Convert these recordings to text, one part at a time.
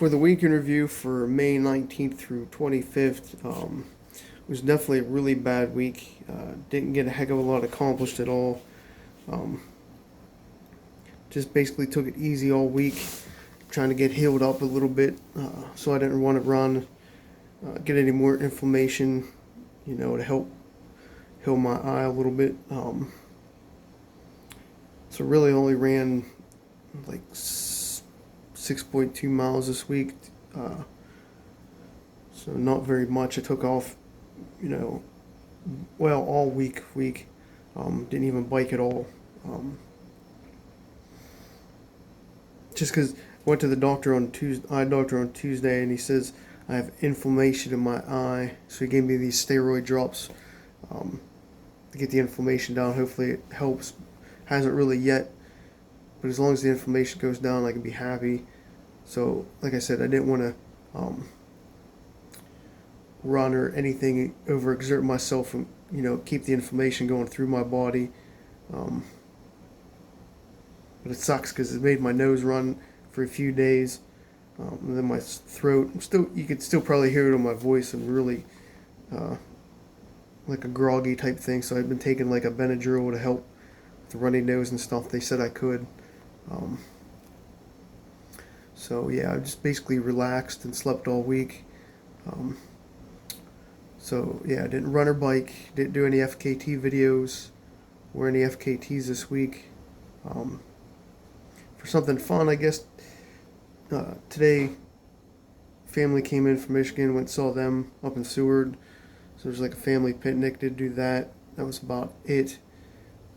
For the week in review for May 19th through 25th, it was definitely a really bad week. Didn't get a heck of a lot accomplished at all. Um, just basically took it easy all week, trying to get healed up a little bit, so I didn't want to run, get any more inflammation, to help heal my eye a little bit. So really only ran like 6.2 miles this week. Uh, so not very much. I took off, you know, all week. Didn't even bike at all. Just because I went to the doctor on Tuesday, eye doctor on Tuesday, and he says I have inflammation in my eye. So he gave me these steroid drops um, to get the inflammation down. Hopefully it helps. Hasn't really yet, but as long as the inflammation goes down, I can be happy. So, like I said, I didn't want to run or anything, overexert myself, and keep the inflammation going through my body. Um, but it sucks because it made my nose run for a few days. And then my throat, you could still probably hear it on my voice, and really uh, like a groggy type thing. So I've been taking like a Benadryl to help with the runny nose and stuff. They said I could. Um, so yeah, I just basically relaxed and slept all week. Um, so yeah, I didn't run or bike, didn't do any FKT videos or any FKTs this week. Um, for something fun, I guess today family came in from Michigan, went and saw them up in Seward. So there's like a family picnic, did do that. That was about it.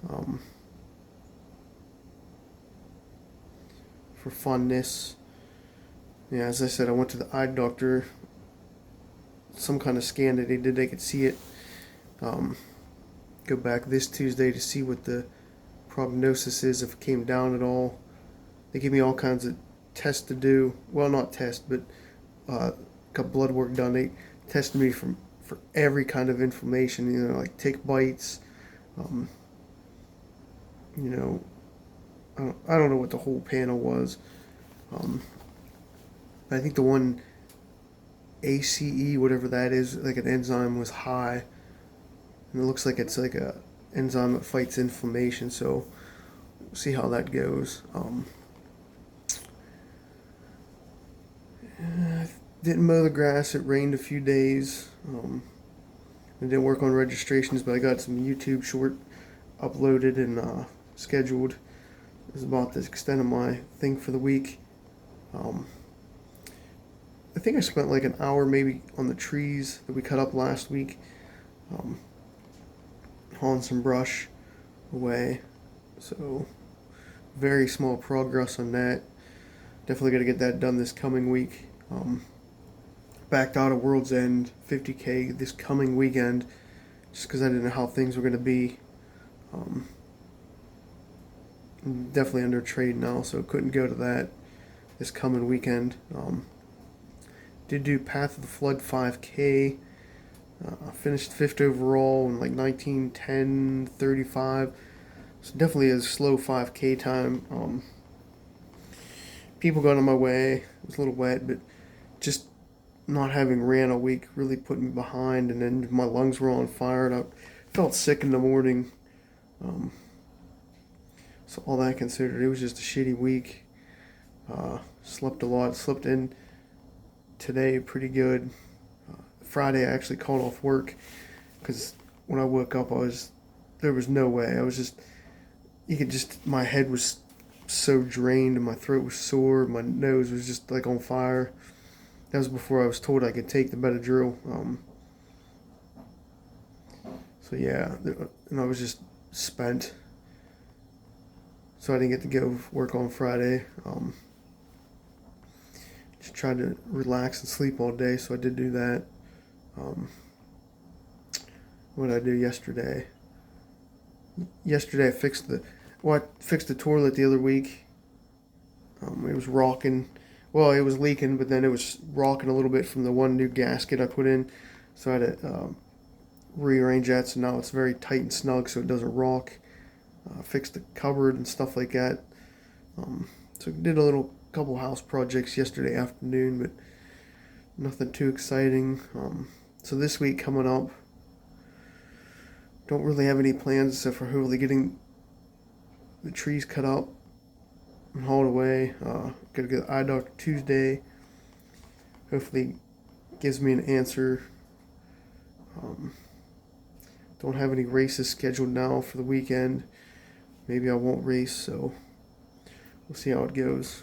Um, for funness. Yeah, as I said, I went to the eye doctor. Some kind of scan that they did, they could see it. Um, go back this Tuesday to see what the prognosis is, if it came down at all. They gave me all kinds of tests to do. Well, not tests, but got blood work done. They tested me for every kind of inflammation. Like tick bites. Um, you know, I don't know what the whole panel was. I think the one ACE, whatever that is, like an enzyme, was high, and it looks like it's like a enzyme that fights inflammation. So we'll see how that goes. Didn't mow the grass. It rained a few days. I didn't work on registrations, but I got some YouTube short uploaded and scheduled. This is about the extent of my thing for the week. I think I spent like an hour maybe on the trees that we cut up last week, um, hauling some brush away. So very small progress on that. Definitely got to get that done this coming week. Backed out of World's End 50K this coming weekend, just because I didn't know how things were going to be. Um, Definitely under trade now, so couldn't go to that this coming weekend. Did do Path of the Flood 5K. Finished fifth overall in like 19:10:35. So definitely a slow 5K time. People got on my way. It was a little wet, but just not having ran a week really put me behind. And then my lungs were on fire, and I felt sick in the morning. Um, so all that considered, it was just a shitty week. Slept a lot. Slept in today pretty good. Friday I actually called off work because when I woke up there was no way. My head was so drained and my throat was sore. My nose was just like on fire. That was before I was told I could take the Benadryl. So yeah, and I was just spent. So I didn't get to go work on Friday. Just tried to relax and sleep all day, so I did do that. What did I do yesterday? Yesterday I fixed the toilet the other week. It was rocking. Well, it was leaking, but then it was rocking a little bit from the one new gasket I put in. So I had to rearrange that, so now it's very tight and snug, so it doesn't rock. Fixed the cupboard and stuff like that. So did a little couple house projects yesterday afternoon, but nothing too exciting. So this week coming up, don't really have any plans except for hopefully getting the trees cut up and hauled away. Gotta get the eye doctor Tuesday. Hopefully gives me an answer. Don't have any races scheduled now for the weekend. Maybe I won't race, so we'll see how it goes.